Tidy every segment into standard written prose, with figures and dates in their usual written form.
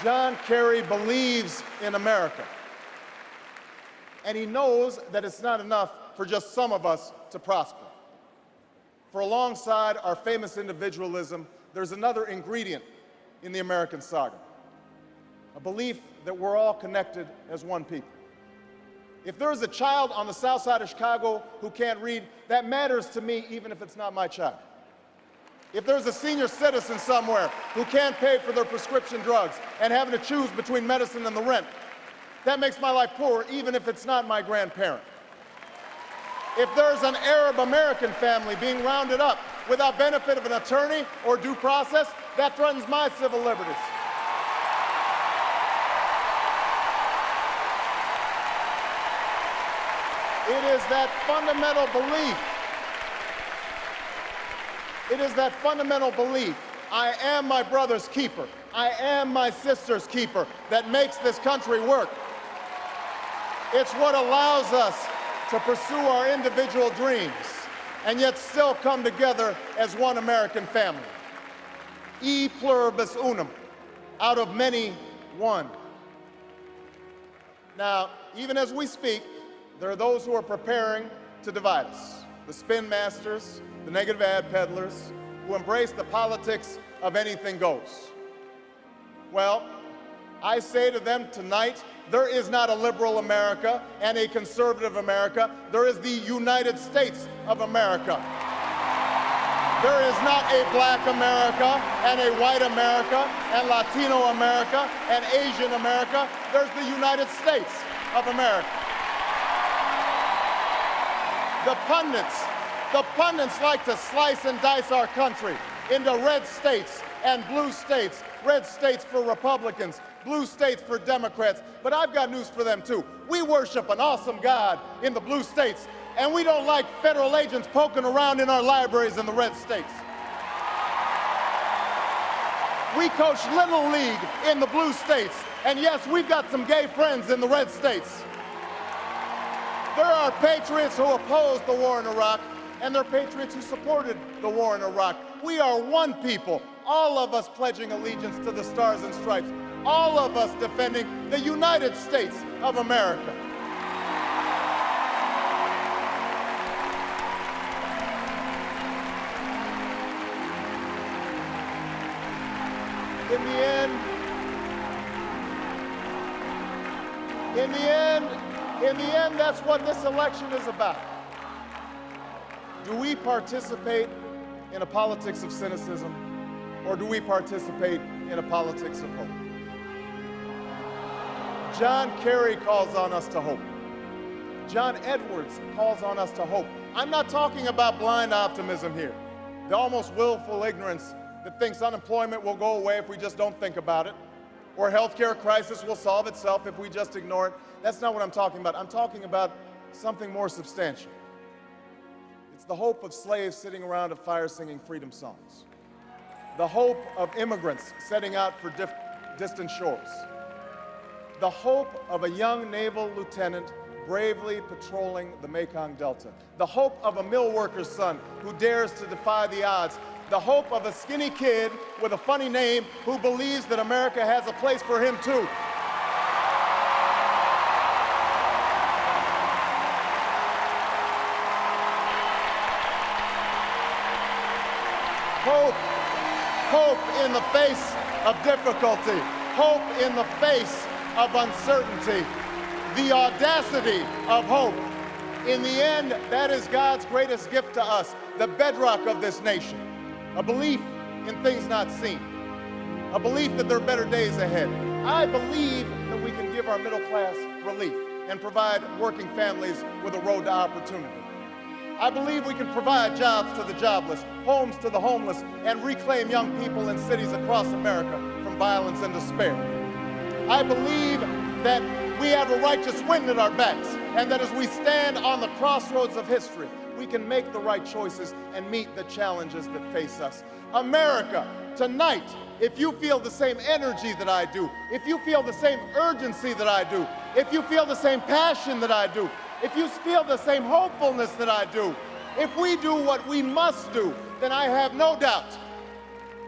John Kerry believes in America. And he knows that it's not enough for just some of us to prosper. For alongside our famous individualism, there's another ingredient in the American saga, a belief that we're all connected as one people. If there is a child on the south side of Chicago who can't read, that matters to me even if it's not my child. If there's a senior citizen somewhere who can't pay for their prescription drugs and having to choose between medicine and the rent, that makes my life poor even if it's not my grandparent. If there's an Arab American family being rounded up without benefit of an attorney or due process, that threatens my civil liberties. It is that fundamental belief. It is that fundamental belief, I am my brother's keeper, I am my sister's keeper, that makes this country work. It's what allows us to pursue our individual dreams and yet still come together as one American family. E pluribus unum, out of many, one. Now, even as we speak, there are those who are preparing to divide us. The spin masters, the negative ad peddlers, who embrace the politics of anything goes. Well, I say to them tonight, there is not a liberal America and a conservative America. There is the United States of America. There is not a black America and a white America and Latino America and Asian America. There's the United States of America. The pundits like to slice and dice our country into red states and blue states, red states for Republicans, blue states for Democrats, but I've got news for them too. We worship an awesome God in the blue states, and we don't like federal agents poking around in our libraries in the red states. We coach Little League in the blue states, and yes, we've got some gay friends in the red states. There are patriots who opposed the war in Iraq, and there are patriots who supported the war in Iraq. We are one people, all of us pledging allegiance to the Stars and Stripes, all of us defending the United States of America. In the end, that's what this election is about. Do we participate in a politics of cynicism, or do we participate in a politics of hope? John Kerry calls on us to hope. John Edwards calls on us to hope. I'm not talking about blind optimism here, the almost willful ignorance that thinks unemployment will go away if we just don't think about it, or healthcare crisis will solve itself if we just ignore it. That's not what I'm talking about. I'm talking about something more substantial. It's the hope of slaves sitting around a fire singing freedom songs. The hope of immigrants setting out for distant shores. The hope of a young naval lieutenant bravely patrolling the Mekong Delta. The hope of a mill worker's son who dares to defy the odds. The hope of a skinny kid with a funny name who believes that America has a place for him too. Hope in the face of difficulty. Hope in the face of uncertainty. The audacity of hope. In the end, that is God's greatest gift to us, the bedrock of this nation. A belief in things not seen. A belief that there are better days ahead. I believe that we can give our middle class relief and provide working families with a road to opportunity. I believe we can provide jobs to the jobless, homes to the homeless, and reclaim young people in cities across America from violence and despair. I believe that we have a righteous wind at our backs, and that as we stand on the crossroads of history, we can make the right choices and meet the challenges that face us. America, tonight, if you feel the same energy that I do, if you feel the same urgency that I do, if you feel the same passion that I do, if you feel the same hopefulness that I do, if we do what we must do, then I have no doubt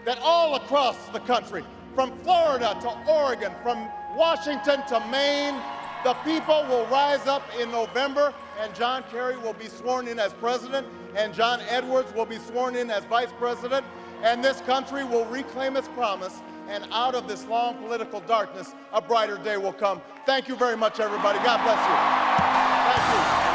that all across the country, from Florida to Oregon, from Washington to Maine. The people will rise up in November, and John Kerry will be sworn in as president, and John Edwards will be sworn in as vice president, and this country will reclaim its promise, and out of this long political darkness, a brighter day will come. Thank you very much, everybody. God bless you. Thank you.